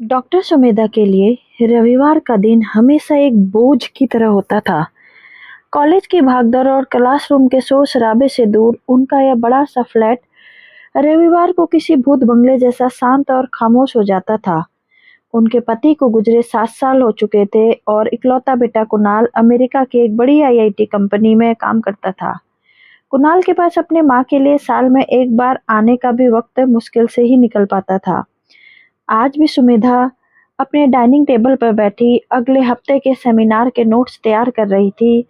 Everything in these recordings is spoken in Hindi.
डॉक्टर सुमेधा के लिए रविवार का दिन हमेशा एक बोझ की तरह होता था। कॉलेज की भागदौड़ और क्लासरूम के शोर शराबे से दूर उनका यह बड़ा सा फ्लैट रविवार को किसी भूत बंगले जैसा शांत और खामोश हो जाता था। उनके पति को गुजरे 7 साल हो चुके थे और इकलौता बेटा कुणाल अमेरिका की एक बड़ी आईआईटी कंपनी में काम करता था। कुणाल के पास अपने माँ के लिए साल में एक बार आने का भी वक्त मुश्किल से ही निकल पाता था। आज भी सुमेधा अपने डाइनिंग टेबल पर बैठी अगले हफ्ते के सेमिनार के नोट्स तैयार कर रही थी।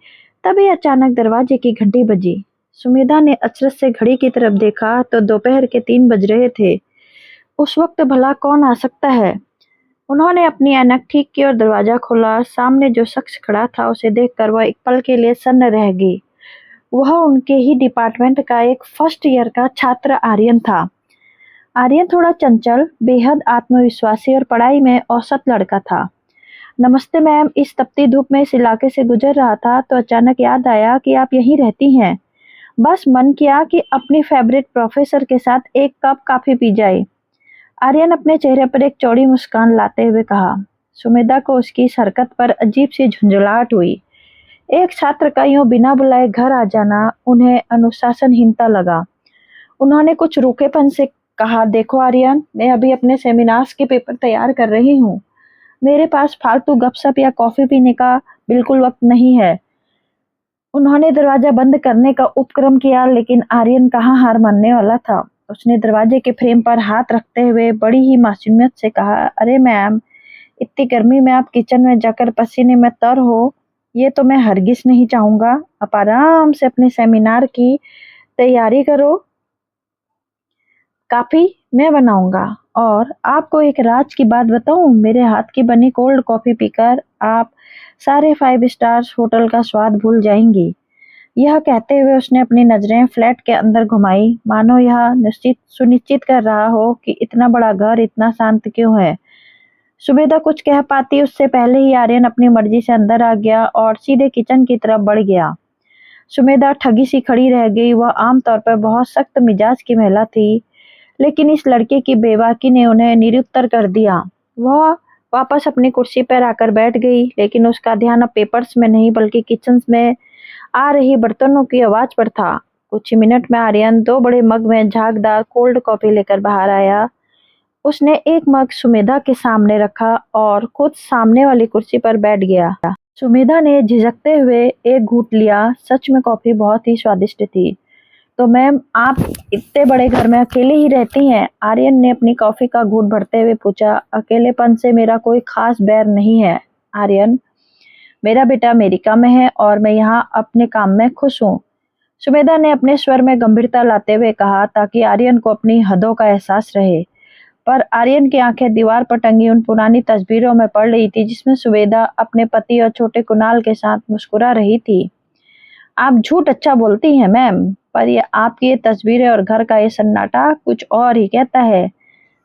तभी अचानक दरवाजे की घंटी बजी। सुमेधा ने अचरज से घड़ी की तरफ देखा तो दोपहर के 3 बज रहे थे। उस वक्त भला कौन आ सकता है? उन्होंने अपनी ऐनक ठीक की और दरवाजा खोला। सामने जो शख्स खड़ा था उसे देखकर वह एक पल के लिए सन्न रह गई। वह उनके ही डिपार्टमेंट का एक फर्स्ट ईयर का छात्र आर्यन था। आर्यन थोड़ा चंचल, बेहद आत्मविश्वासी और पढ़ाई में औसत लड़का था। नमस्ते मैम, इस तपती धूप में इस इलाके से गुजर रहा था तो अचानक याद आया कि आप यहीं रहती हैं। बस मन किया कि अपनी फेवरेट प्रोफेसर के साथ एक कप कॉफी पी जाए। आर्यन अपने चेहरे पर एक चौड़ी मुस्कान लाते हुए कहा। सुमेधा को उसकी इस हरकत पर अजीब सी झुंझलाहट हुई। एक छात्र का यूं बिना बुलाए घर आ जाना उन्हें अनुशासनहीनता लगा। उन्होंने कुछ रूखेपन से कहा, देखो आर्यन, मैं अभी अपने सेमिनार्स के पेपर तैयार कर रही हूँ। मेरे पास फालतू गपशप या कॉफी पीने का बिल्कुल वक्त नहीं है। उन्होंने दरवाजा बंद करने का उपक्रम किया, लेकिन आर्यन कहाँ हार मानने वाला था। उसने दरवाजे के फ्रेम पर हाथ रखते हुए बड़ी ही मासूमियत से कहा, अरे मैम, इतनी गर्मी में आप किचन में जाकर पसीने में तर हो, ये तो मैं हरगिज नहीं चाहूंगा। आप आराम से अपने सेमिनार की तैयारी करो। कॉफी मैं बनाऊंगा। और आपको एक राज की बात बताऊं, मेरे हाथ की बनी कोल्ड कॉफी पीकर आप सारे 5 स्टार्स होटल का स्वाद भूल जाएंगी। यह कहते हुए उसने अपनी नजरें फ्लैट के अंदर घुमाई, मानो यह निश्चित सुनिश्चित कर रहा हो कि इतना बड़ा घर इतना शांत क्यों है। सुबेदा कुछ कह पाती उससे पहले ही आर्यन अपनी मर्जी से अंदर आ गया और सीधे किचन की तरफ बढ़ गया। सुमेधा ठगी सी खड़ी रह गई। वह आमतौर पर बहुत सख्त मिजाज की महिला थी, लेकिन इस लड़के की बेबाकी ने उन्हें निरुत्तर कर दिया। वह वापस अपनी कुर्सी पर आकर बैठ गई, लेकिन उसका ध्यान अब पेपर्स में नहीं बल्कि किचन में आ रही बर्तनों की आवाज पर था। कुछ ही मिनट में आर्यन 2 बड़े मग में झागदार कोल्ड कॉफी लेकर बाहर आया। उसने एक मग सुमेधा के सामने रखा और खुद सामने वाली कुर्सी पर बैठ गया। सुमेधा ने झिझकते हुए एक घूंट लिया। सच में कॉफी बहुत ही स्वादिष्ट थी। तो मैम, आप इतने बड़े घर में अकेले ही रहती हैं? आर्यन ने अपनी कॉफी का घूंट भरते हुए पूछा। अकेलेपन से मेरा कोई खास बैर नहीं है आर्यन। मेरा बेटा अमेरिका में है और मैं यहाँ अपने काम में खुश हूँ। सुमेधा ने अपने स्वर में गंभीरता लाते हुए कहा, ताकि आर्यन को अपनी हदों का एहसास रहे। पर आर्यन की आंखें दीवार पर टंगी उन पुरानी तस्वीरों में पड़ रही थी जिसमें सुमेधा अपने पति और छोटे कुणाल के साथ मुस्कुरा रही थी। आप झूठ अच्छा बोलती हैं मैम, पर ये आपकी ये तस्वीरें और घर का ये सन्नाटा कुछ और ही कहता है।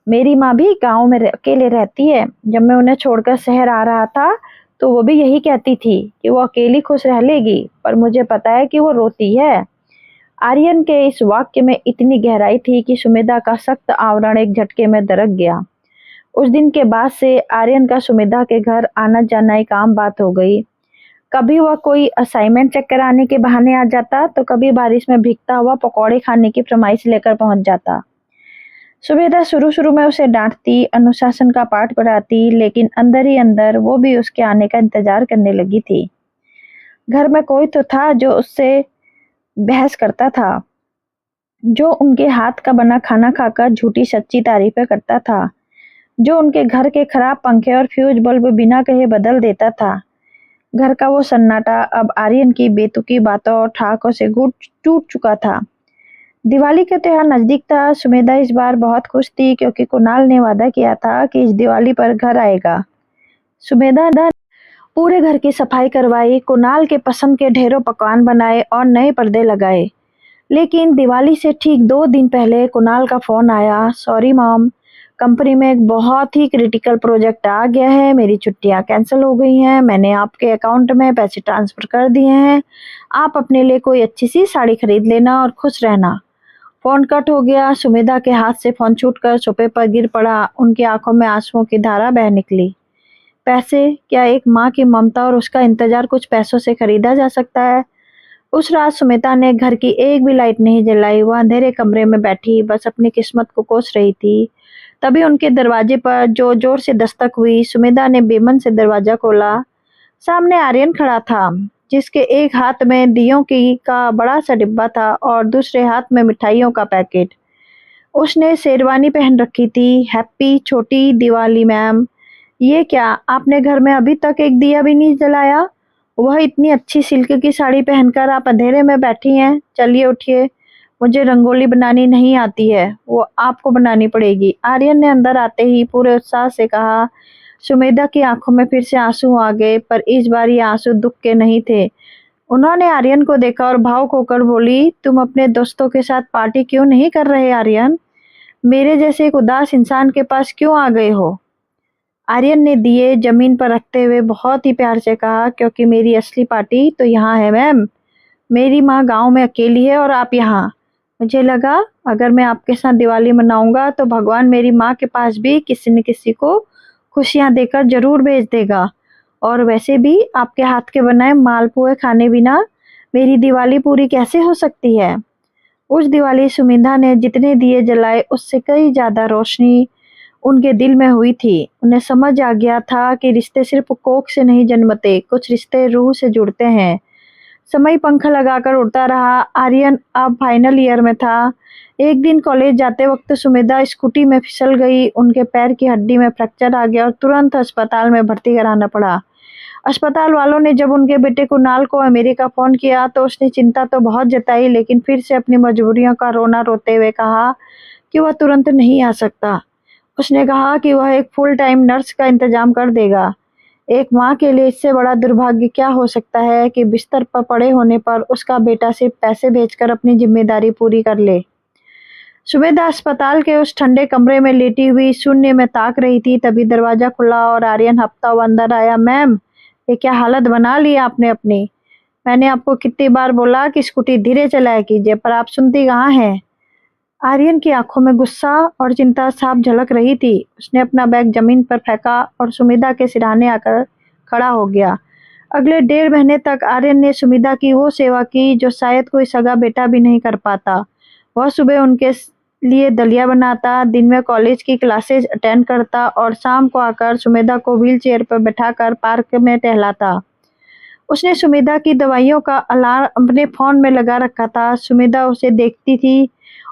मेरी माँ भी गांव में अकेले रहती है। जब मैं उन्हें छोड़कर शहर आ रहा था तो वो भी यही कहती थी कि वो अकेली खुश रह लेगी, पर मुझे पता है कि वो रोती है। आर्यन के इस वाक्य में इतनी गहराई थी कि सुमेधा का सख्त आवरण एक झटके में दरक गया। उस दिन के बाद से आर्यन का सुमेधा के घर आना जाना एक आम बात हो गई। कभी वह कोई असाइनमेंट चेक कराने के बहाने आ जाता तो कभी बारिश में भीगता हुआ पकौड़े खाने की फरमाइश लेकर पहुंच जाता। सुबेदा शुरू शुरू में उसे डांटती, अनुशासन का पाठ पढ़ाती, लेकिन अंदर ही अंदर वो भी उसके आने का इंतजार करने लगी थी। घर में कोई तो था जो उससे बहस करता था, जो उनके हाथ का बना खाना खाकर झूठी सच्ची तारीफें करता था, जो उनके घर के खराब पंखे और फ्यूज बल्ब बिना कहे बदल देता था। घर का वो सन्नाटा अब आर्यन की बेतुकी बातों और ठहाकों से टूट चुका था। दिवाली का त्योहार नजदीक था। सुमेधा इस बार बहुत खुश थी क्योंकि कुणाल ने वादा किया था कि इस दिवाली पर घर आएगा। सुमेधा पूरे घर की सफाई करवाई, कुणाल के पसंद के ढेरों पकवान बनाए और नए पर्दे लगाए। लेकिन दिवाली से ठीक 2 दिन पहले कुणाल का फोन आया। सॉरी मॉम, कंपनी में एक बहुत ही क्रिटिकल प्रोजेक्ट आ गया है। मेरी छुट्टियां कैंसिल हो गई हैं। मैंने आपके अकाउंट में पैसे ट्रांसफर कर दिए हैं। आप अपने लिए कोई अच्छी सी साड़ी खरीद लेना और खुश रहना। फोन कट हो गया। सुमेधा के हाथ से फोन छूटकर सोफे पर गिर पड़ा। उनकी आंखों में आंसुओं की धारा बह निकली। पैसे? क्या एक माँ की ममता और उसका इंतजार कुछ पैसों से खरीदा जा सकता है? उस रात सुमिता ने घर की एक भी लाइट नहीं जलाई। वह अंधेरे कमरे में बैठी बस अपनी किस्मत को कोस रही थी। तभी उनके दरवाजे पर जो जोर से दस्तक हुई। सुमिता ने बेमन से दरवाजा खोला। सामने आर्यन खड़ा था, जिसके एक हाथ में दियों की का बड़ा सा डिब्बा था और दूसरे हाथ में मिठाइयों का पैकेट। उसने शेरवानी पहन रखी थी। हैप्पी छोटी दिवाली मैम। ये क्या, आपने घर में अभी तक एक दिया भी नहीं जलाया? वह इतनी अच्छी सिल्क की साड़ी पहनकर आप अंधेरे में बैठी हैं। चलिए उठिए, मुझे रंगोली बनानी नहीं आती है, वो आपको बनानी पड़ेगी। आर्यन ने अंदर आते ही पूरे उत्साह से कहा। सुमेधा की आंखों में फिर से आंसू आ गए, पर इस बार ये आंसू दुख के नहीं थे। उन्होंने आर्यन को देखा और भावुक होकर बोली, तुम अपने दोस्तों के साथ पार्टी क्यों नहीं कर रहे आर्यन? मेरे जैसे एक उदास इंसान के पास क्यों आ गए हो? आर्यन ने दिए जमीन पर रखते हुए बहुत ही प्यार से कहा, क्योंकि मेरी असली पार्टी तो यहाँ है मैम। मेरी माँ गांव में अकेली है और आप यहाँ। मुझे लगा अगर मैं आपके साथ दिवाली मनाऊंगा तो भगवान मेरी माँ के पास भी किसी न किसी को खुशियाँ देकर जरूर भेज देगा। और वैसे भी आपके हाथ के बनाए मालपुए खाने बिना मेरी दिवाली पूरी कैसे हो सकती है? उस दिवाली सुमिधा ने जितने दिए जलाए उससे कई ज्यादा रोशनी उनके दिल में हुई थी। उन्हें समझ आ गया था कि रिश्ते सिर्फ कोख से नहीं जन्मते, कुछ रिश्ते रूह से जुड़ते हैं। समय पंखा लगाकर उड़ता रहा। आर्यन अब फाइनल ईयर में था। एक दिन कॉलेज जाते वक्त सुमेधा स्कूटी में फिसल गई। उनके पैर की हड्डी में फ्रैक्चर आ गया और तुरंत अस्पताल में भर्ती कराना पड़ा। अस्पताल वालों ने जब उनके बेटे कुणाल को अमेरिका फोन किया तो उसने चिंता तो बहुत जताई, लेकिन फिर से अपनी मजबूरियों का रोना रोते हुए कहा कि वह तुरंत नहीं आ सकता। उसने कहा कि वह एक फुल टाइम नर्स का इंतजाम कर देगा। एक माँ के लिए इससे बड़ा दुर्भाग्य क्या हो सकता है कि बिस्तर पर पड़े होने पर उसका बेटा सिर्फ पैसे भेजकर अपनी जिम्मेदारी पूरी कर ले। सुमेधा अस्पताल के उस ठंडे कमरे में लेटी हुई शून्य में ताक रही थी। तभी दरवाजा खुला और आर्यन हफ्ता हुआ अंदर आया। मैम, ये क्या हालत बना ली आपने अपनी? मैंने आपको कितनी बार बोला कि स्कूटी धीरे चलाया कीजिए, पर आप सुनती कहाँ हैं? आर्यन की आंखों में गुस्सा और चिंता साफ झलक रही थी। उसने अपना बैग जमीन पर फेंका और सुमिधा के सिरहाने आकर खड़ा हो गया। अगले 1.5 महीने तक आर्यन ने सुमिधा की वो सेवा की जो शायद कोई सगा बेटा भी नहीं कर पाता। वह सुबह उनके लिए दलिया बनाता, दिन में कॉलेज की क्लासेज अटेंड करता और शाम को आकर सुमिधा को व्हील चेयर पर बैठाकर पार्क में टहलाता। उसने सुमिधा की दवाइयों का अलार्म अपने फोन में लगा रखा था। सुमिधा उसे देखती थी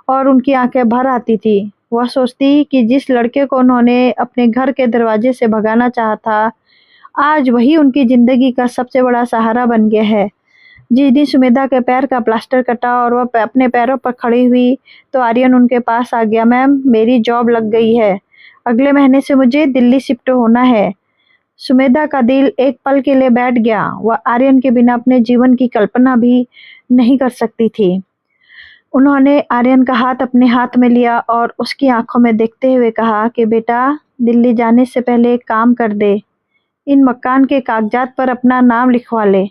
और उनकी आंखें भर आती थी। वह सोचती कि जिस लड़के को उन्होंने अपने घर के दरवाजे से भगाना चाहा था, आज वही उनकी जिंदगी का सबसे बड़ा सहारा बन गया है। जिस दिन सुमेधा के पैर का प्लास्टर कटा और वह अपने पैरों पर खड़ी हुई तो आर्यन उनके पास आ गया। मैम, मेरी जॉब लग गई है। अगले महीने से मुझे दिल्ली शिफ्ट होना है। सुमेधा का दिल एक पल के लिए बैठ गया। वह आर्यन के बिना अपने जीवन की कल्पना भी नहीं कर सकती थी। उन्होंने आर्यन का हाथ अपने हाथ में लिया और उसकी आंखों में देखते हुए कहा कि बेटा, दिल्ली जाने से पहले एक काम कर दे। इन मकान के कागजात पर अपना नाम लिखवा ले।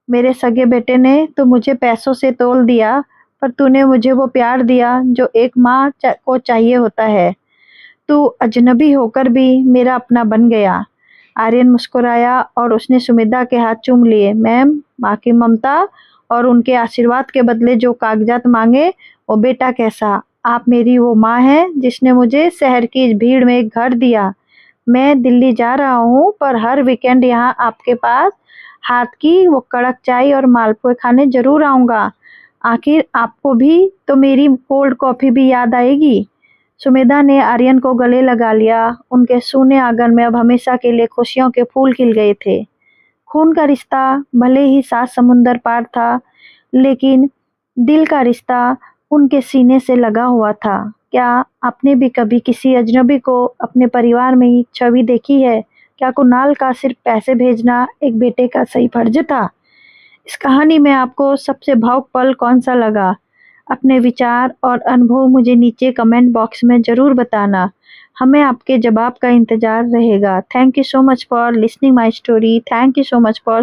मेरे सगे बेटे ने तो मुझे पैसों से तोल दिया, पर तूने मुझे वो प्यार दिया जो एक माँ को चाहिए होता है। तू अजनबी होकर भी मेरा अपना बन गया। आर्यन मुस्कुराया और उसने सुमिधा के हाथ चूम लिए। मैम, माँ की ममता और उनके आशीर्वाद के बदले जो कागजात मांगे, वो बेटा कैसा? आप मेरी वो माँ हैं जिसने मुझे शहर की इस भीड़ में एक घर दिया। मैं दिल्ली जा रहा हूँ, पर हर वीकेंड यहाँ आपके पास हाथ की वो कड़क चाय और मालपुए खाने जरूर आऊँगा। आखिर आपको भी तो मेरी कोल्ड कॉफी भी याद आएगी। सुमेधा ने आर्यन को गले लगा लिया। उनके सूने आंगन में अब हमेशा के लिए खुशियों के फूल खिल गए थे। खून का रिश्ता भले ही 7 समुंदर पार था, लेकिन दिल का रिश्ता उनके सीने से लगा हुआ था। क्या आपने भी कभी किसी अजनबी को अपने परिवार में ही छवि देखी है? क्या कुणाल का सिर्फ पैसे भेजना एक बेटे का सही फर्ज था? इस कहानी में आपको सबसे भावुक पल कौन सा लगा? अपने विचार और अनुभव मुझे नीचे कमेंट बॉक्स में ज़रूर बताना। हमें आपके जवाब का इंतज़ार रहेगा। Thank you so much for listening my story. Thank you so much for